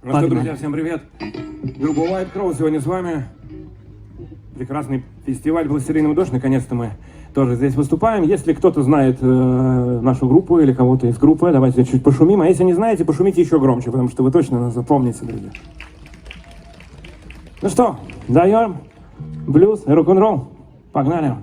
Ну что, друзья, всем привет! Группа сегодня с вами. Прекрасный фестиваль «Пластилиновый Дождь». Наконец-то мы тоже здесь выступаем. Если кто-то знает нашу группу или кого-то из группы, давайте чуть пошумим. А если не знаете, пошумите еще громче, потому что вы точно нас запомните, друзья. Ну что, даем блюз и рок-н-ролл. Погнали!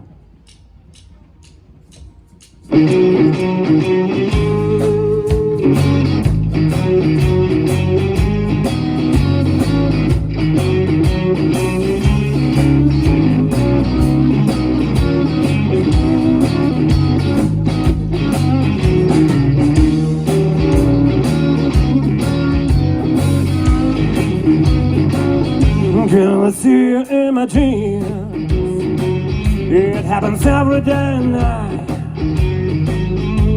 Can I see you in my dreams? It happens every day and night.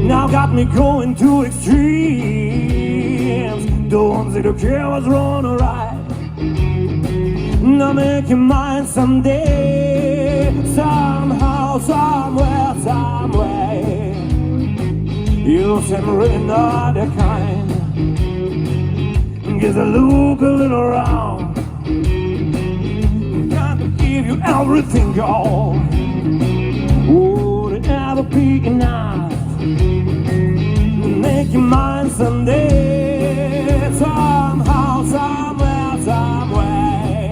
Now got me going to extremes. Don't see the care what's wrong or right. Now make your mind someday. Somehow, somewhere, some way. You seem really not the kind. Guess I look a little around. Give you everything, y'all. Would it ever be enough to make your mind someday? Somehow, somewhere, some way.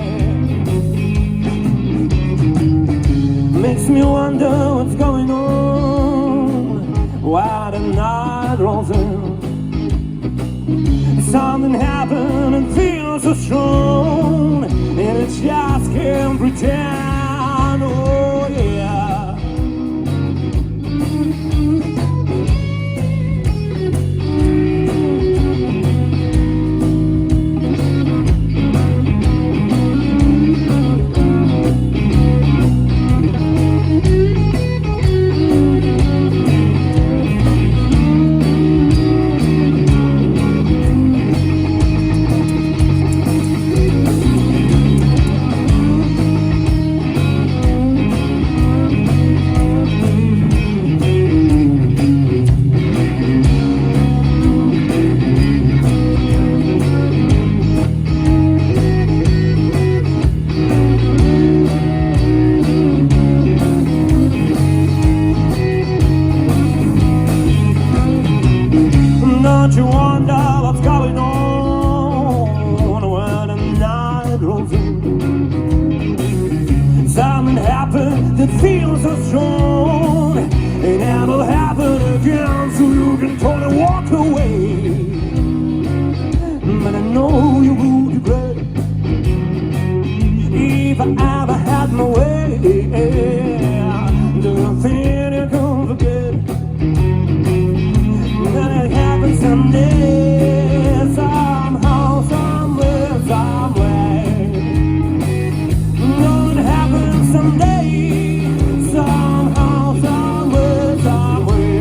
Makes me wonder what's going on. Why the night rolls in. Something happened and feels so strong. And it just can't pretend, oh yeah. Don't you wonder what's going on when the night rolls in? Something happened that feels so strong. It never happened again, so you can totally walk away. But I know you would regret if I ever had my way. Do you think you can forget that it happened someday, somehow, somewhere, some way? No, it happened someday, somehow, somewhere, some way.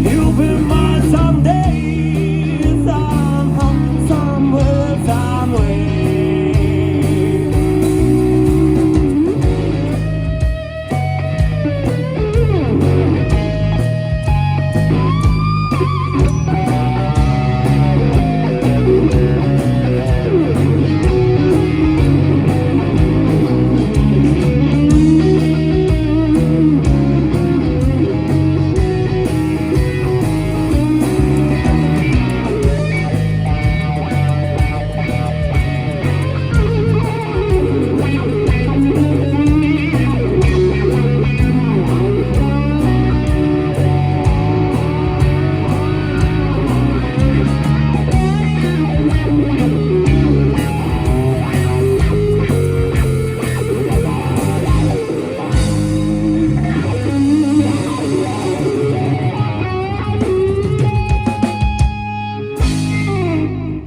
You'll be mine someday, somehow, somewhere, some way.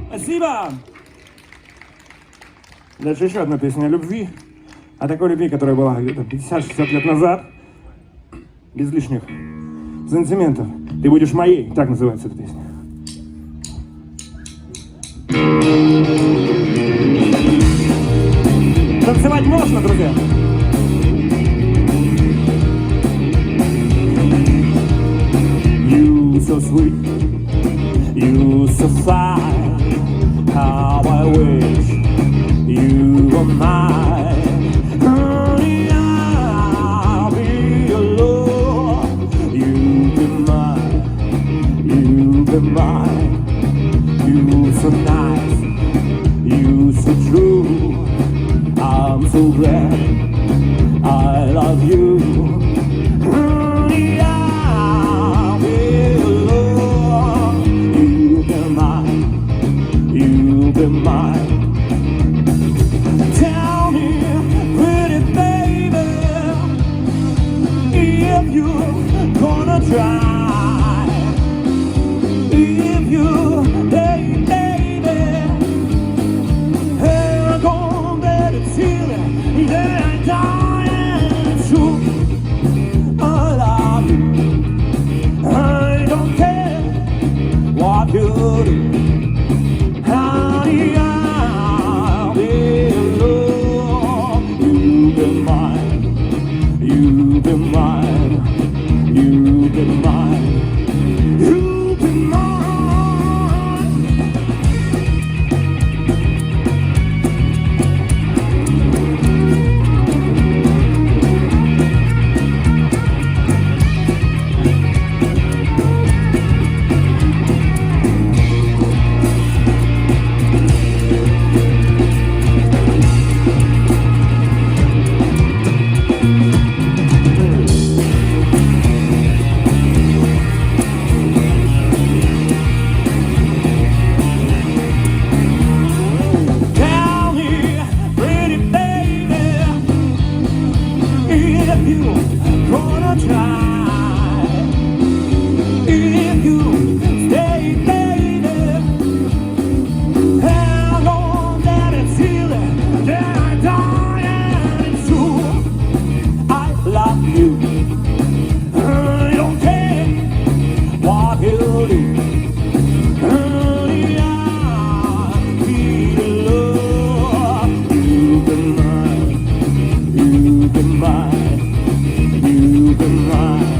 Спасибо! Дальше еще одна песня о любви. О такой любви, которая была где-то 50-60 лет назад. Без лишних сантиментов. Ты будешь моей. Так называется эта песня. Танцевать можно, друзья? You so sweet, you so fine. I wish you were mine. Honey, I'll be your love. You be mine, you be mine. You so nice, you so true. I'm so glad I love you. Honey, I'll be your love. You be mine, you be mine. Tell me, pretty baby, if you're gonna try, if you, hey, baby, hey, I'm gonna let it feel it, then I die, and it's true. I love you, I don't care what you do. Honey, I'll be alone. You be mine, you be mine, you be mine, you be mine. Tell me, pretty baby, if you gonna try, if you stay, baby, how long that it feel it, then I die, and it's true. I love you, I don't care what you do. Honey, I'll be the love. You be mine, you be mine, you be mine,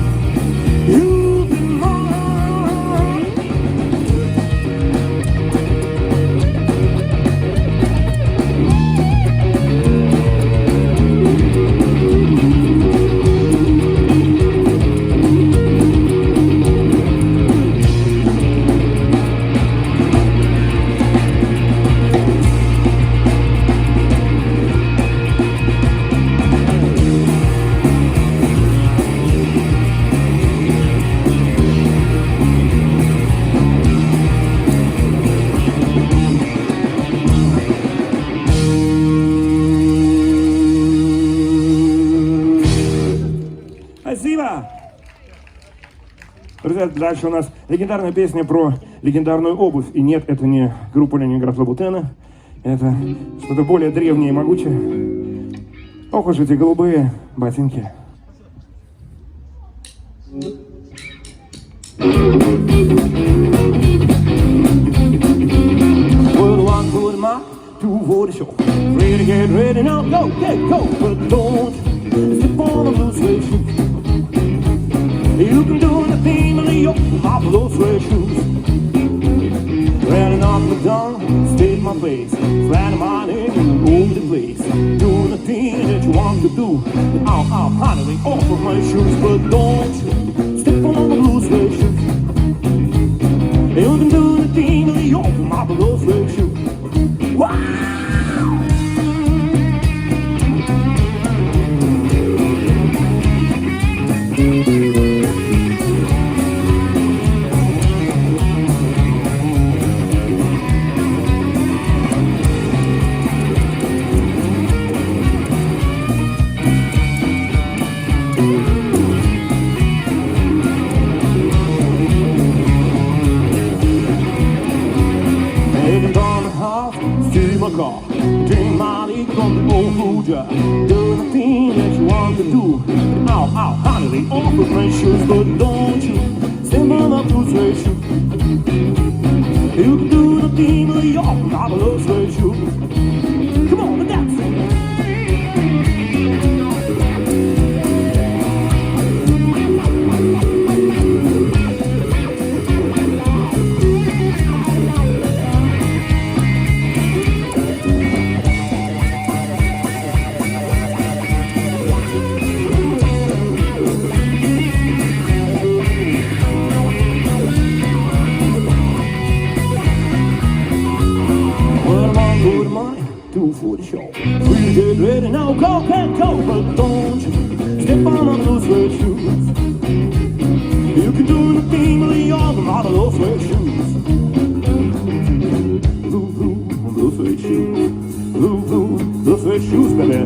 you be mine. Спасибо! Друзья, дальше у нас легендарная песня про легендарную обувь. И нет, это не группа Ленинград Лабутена. Это что-то более древнее и могучее. Ох уж эти голубые ботинки. Put one foot in my, two for the show. Ready, get ready now, go, get, go. But don't step on the blue suede shoes. You can do anything but lay off my blue suede shoes. Ready, knock me down, stay in my face. Flat my name all over the place. Do the thing that you want to do. I'll finally off of my shoes. But don't step on the blue suede shoes. You can do the thing but lay off my blue suede shoes. Wow! Drink my leak from the old food jar. Do the thing that you want to do. Ow, ow, honey, they offer my shoes. But don't you stand on up to suede shoes. You can do the thing that you offer my blue suede shoes. Come on, dance it. two for the show. We get ready now, go, can't go, but don't you step on my blue suede shoes. You can do anything but you're the model of those suede shoes. Blue suede shoes. Blue suede shoes, baby.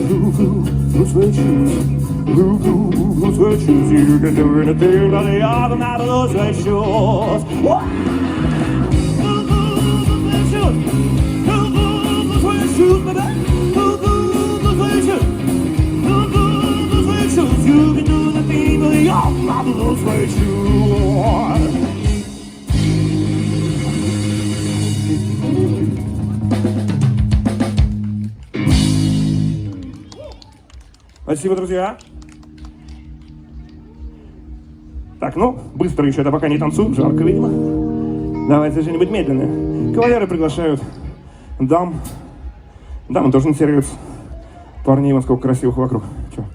Blue suede shoes. Blue suede shoes. You can do anything but you're the model of those suede shoes. What? Shoes, baby. Blue suede shoes. Blue suede shoes. You can do the thing but you're the model of those suede shoes. Спасибо, друзья. Так, ну, быстро еще, да пока не танцуют, жарко, видимо. Давайте что-нибудь медленное. Кавалеры приглашают дам. Дамы тоже интересуются. Парней вон сколько красивых вокруг. Че?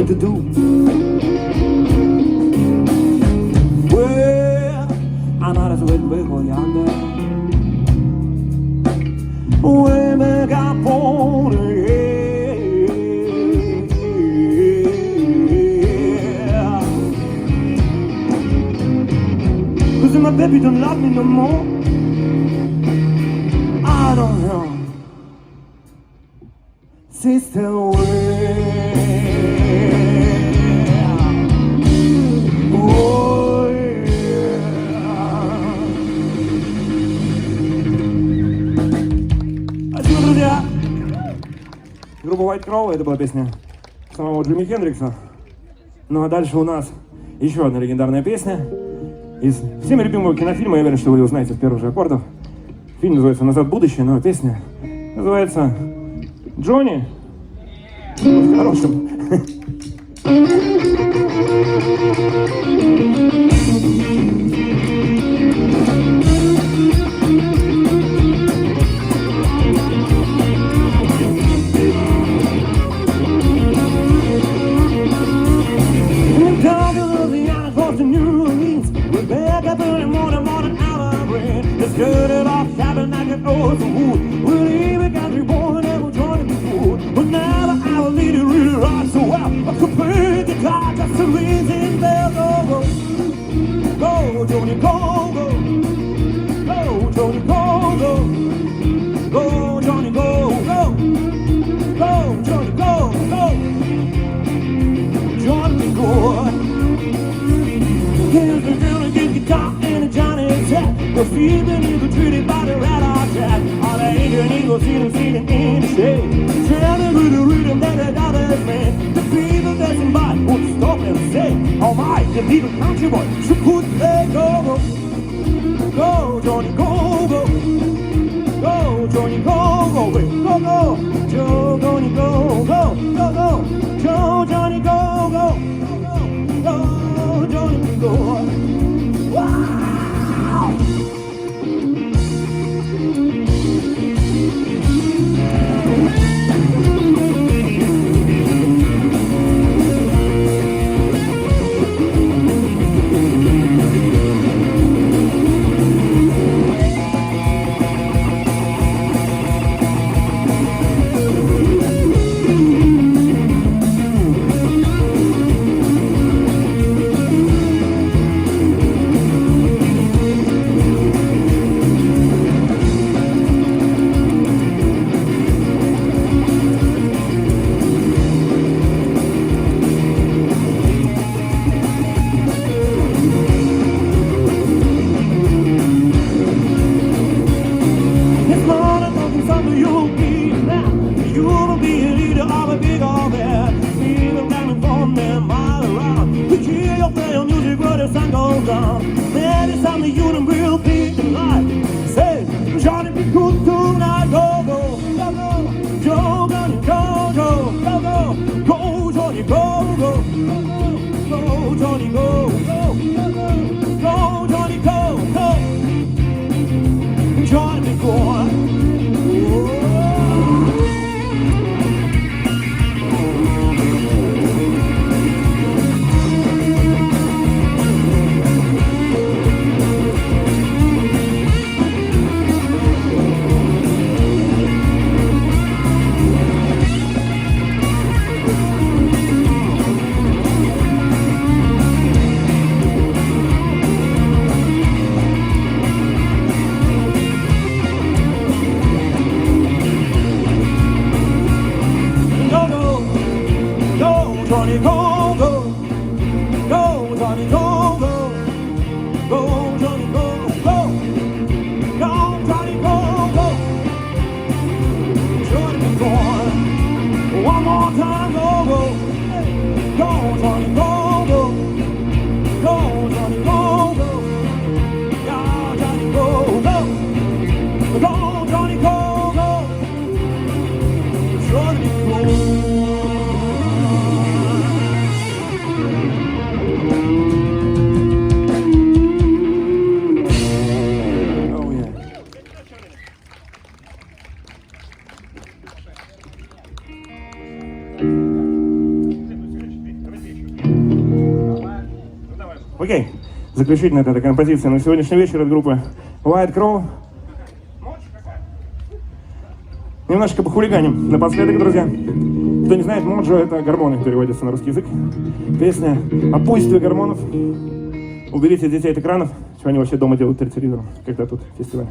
to do. Well, I'm out of the way to go yonder. Way back up on the yeah. 'Cause my baby don't love me no more. I don't know. Sister, друзья, группа White Crow, это была песня самого Джимми Хендрикса. Ну а дальше у нас еще одна легендарная песня из всеми любимого кинофильма, я уверен, что вы его знаете с первых же аккордов. Фильм называется «Назад в будущее», но песня называется «Джонни». В хорошем. Good off tabernacle goes the wood. We'll leave a country boy and we'll join the food. But never I will lead it really right so well. I could play the guitar just to reason there. Go, go, go, Johnny, go, go, go, Johnny, go, go, go, Johnny, go, go, go, Johnny, go, go, Johnny, go. Here's the girl who gets guitar and a Johnny's hat. The feeling eagle treated by the rat on jack. All the Indian eagles sitting in the shade. Traveling with the rhythm that the daughters made. The people dancing by would stop and say, oh my, the little country boy, she could let go. Go, Johnny, go, go. Go, Johnny, go, go, go, go. Joe, Johnny, go, go, go, go. Joe, Johnny, go, go, go, go, Johnny, go. Wow! Окей, заключительная эта композиция на сегодняшний вечер от группы White Crow. Немножечко похулиганим напоследок, друзья. Кто не знает, моджо — это гормоны, переводится на русский язык. Песня о буйстве гормонов. Уберите детей от экранов, что они вообще дома делают перед телевизором, когда тут фестиваль.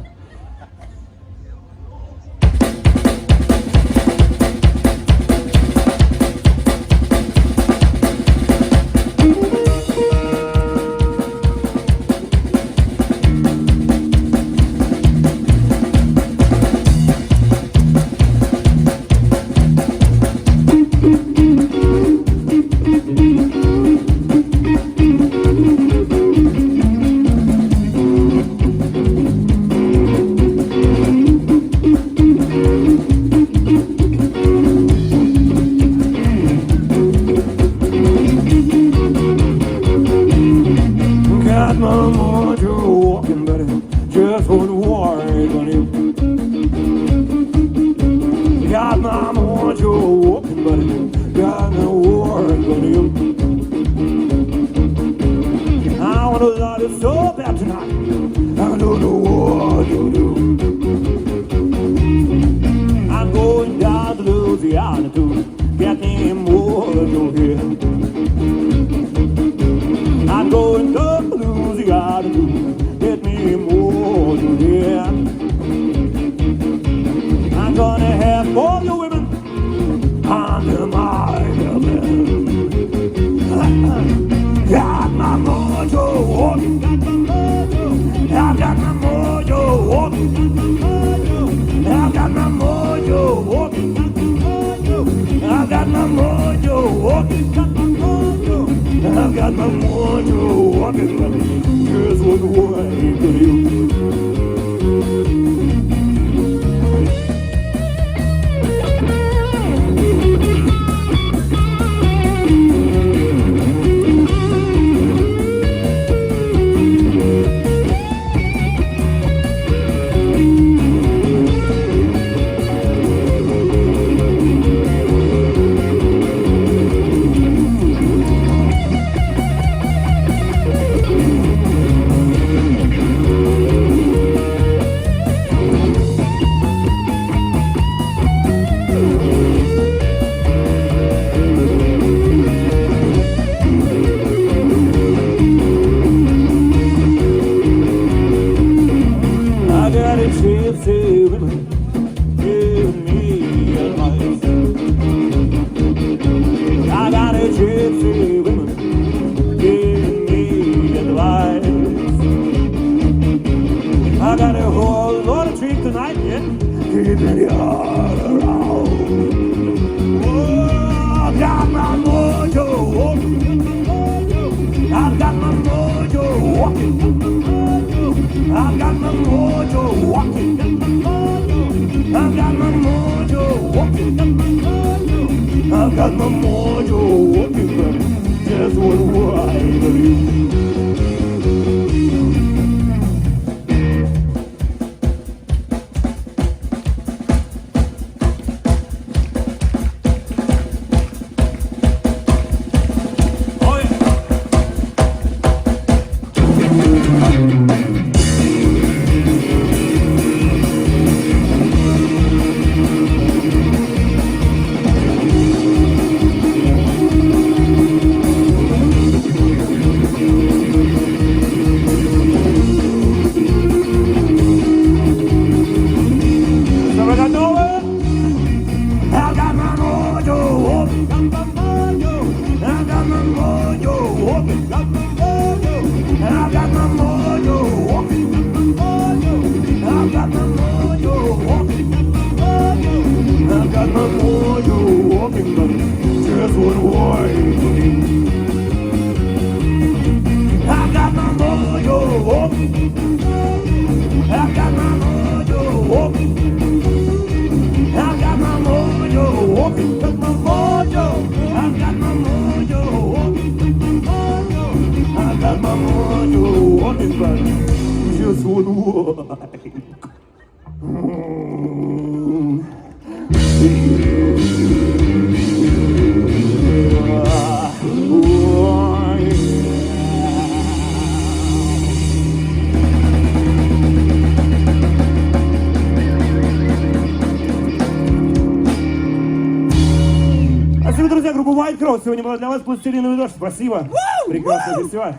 Дорогие друзья, группа White Crow сегодня была для вас «Пластилиновый дождь». Спасибо. Прекрасный фестиваль.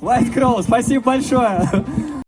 White Crow, спасибо большое.